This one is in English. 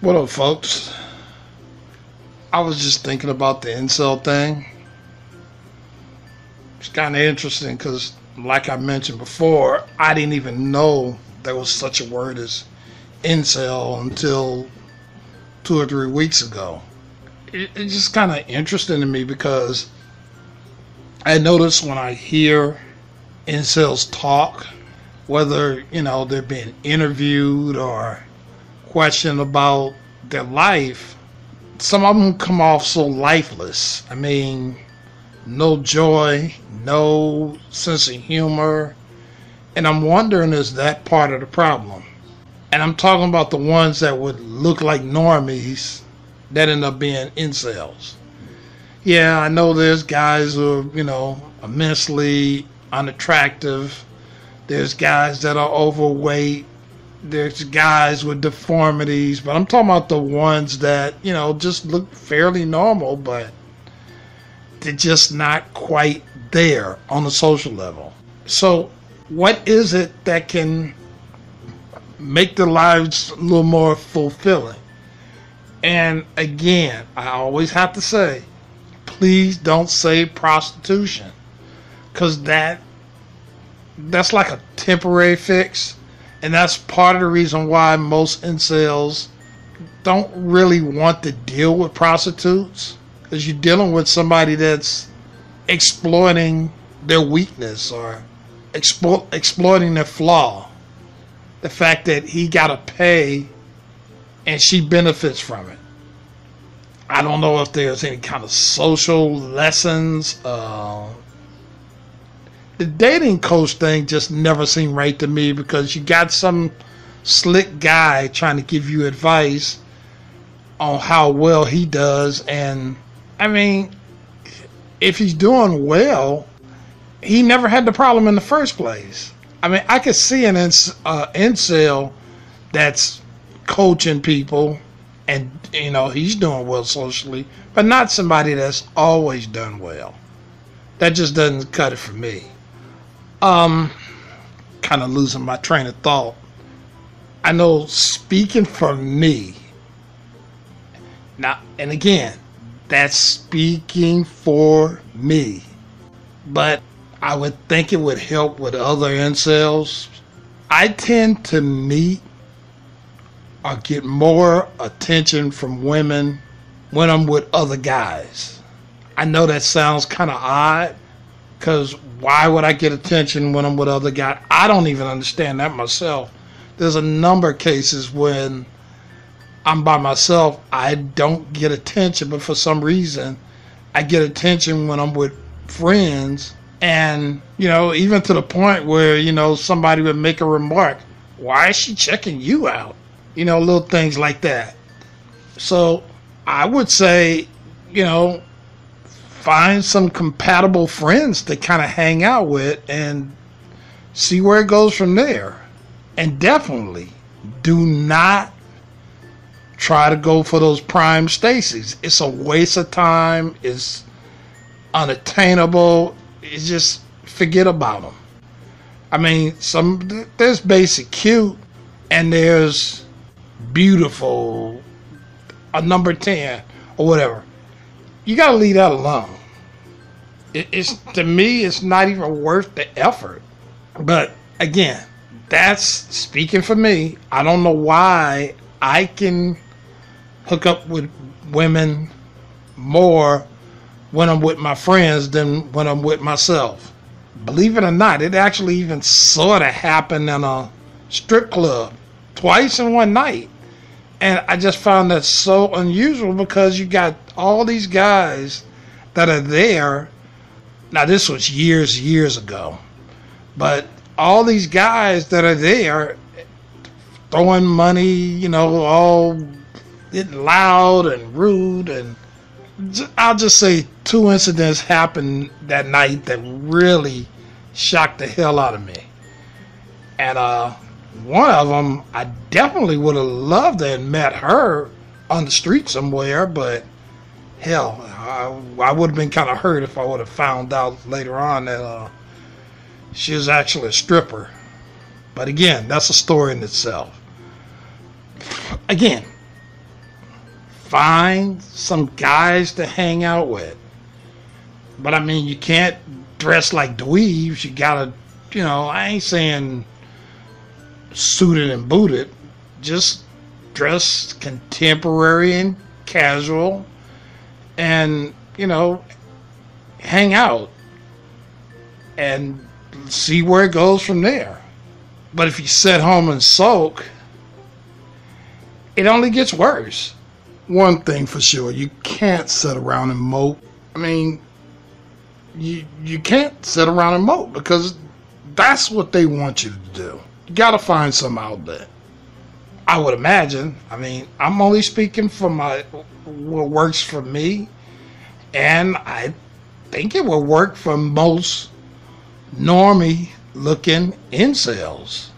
What up, folks? I was just thinking about the incel thing. It's kind of interesting because, like I mentioned before, I didn't even know there was such a word as incel until 2 or 3 weeks ago. It's just kind of interesting to me because I notice when I hear incels talk, whether, they're being interviewed or questioned about their life, some of them come off so lifeless. I mean, no joy, no sense of humor. And I'm wondering, is that part of the problem? And I'm talking about the ones that would look like normies that end up being incels. Yeah, I know there's guys who are, immensely unattractive. There's guys that are overweight. There's guys with deformities. But I'm talking about the ones that, just look fairly normal, but they're just not quite there on the social level. So what is it that can make their lives a little more fulfilling? And again, I always have to say, please don't say prostitution, because that's like a temporary fix. And that's part of the reason why most incels don't really want to deal with prostitutes, because you're dealing with somebody that's exploiting their weakness or exploiting their flaw. The fact that he got to pay and she benefits from it. I don't know if there's any kind of social lessons. The dating coach thing just never seemed right to me, because you got some slick guy trying to give you advice on how well he does. And I mean, if he's doing well, he never had the problem in the first place. I mean, I could see an incel that's coaching people and, he's doing well socially, but not somebody that's always done well. That just doesn't cut it for me. Kind of losing my train of thought. I know, speaking for me, now, and again, that's speaking for me, but I would think it would help with other incels. I tend to meet or get more attention from women when I'm with other guys. I know that sounds kind of odd, because why would I get attention when I'm with other guys? I don't even understand that myself. There's a number of cases when I'm by myself, I don't get attention, but for some reason, I get attention when I'm with friends. And, even to the point where, somebody would make a remark, why is she checking you out? Little things like that. So I would say, find some compatible friends to kind of hang out with and see where it goes from there. And definitely do not try to go for those prime Stacies. It's a waste of time. It's unattainable. It's just, forget about them. I mean, there's basic cute and there's beautiful, a number 10 or whatever. You got to leave that alone. It's, to me, it's not even worth the effort. But again, that's speaking for me. I don't know why I can hook up with women more when I'm with my friends than when I'm with myself. Believe it or not, it actually even sort of happened in a strip club twice in one night. And I just found that so unusual, because you got all these guys that are there. Now, this was years ago. But all these guys that are there throwing money, all getting loud and rude. And I'll just say 2 incidents happened that night that really shocked the hell out of me. And one of them, I definitely would have loved to have met her on the street somewhere, but hell, I would have been kind of hurt if I would have found out later on that she was actually a stripper. But again, that's a story in itself. Again, find some guys to hang out with. But I mean, you can't dress like dweebs. You gotta, I ain't saying suited and booted. Just dress contemporary and casual and, hang out and see where it goes from there. But if you sit home and sulk, it only gets worse. One thing for sure, you can't sit around and mope. I mean, you can't sit around and mope because that's what they want you to do. You got to find some outlet. I would imagine. I mean, I'm only speaking for what works for me, and I think it will work for most normie looking incels.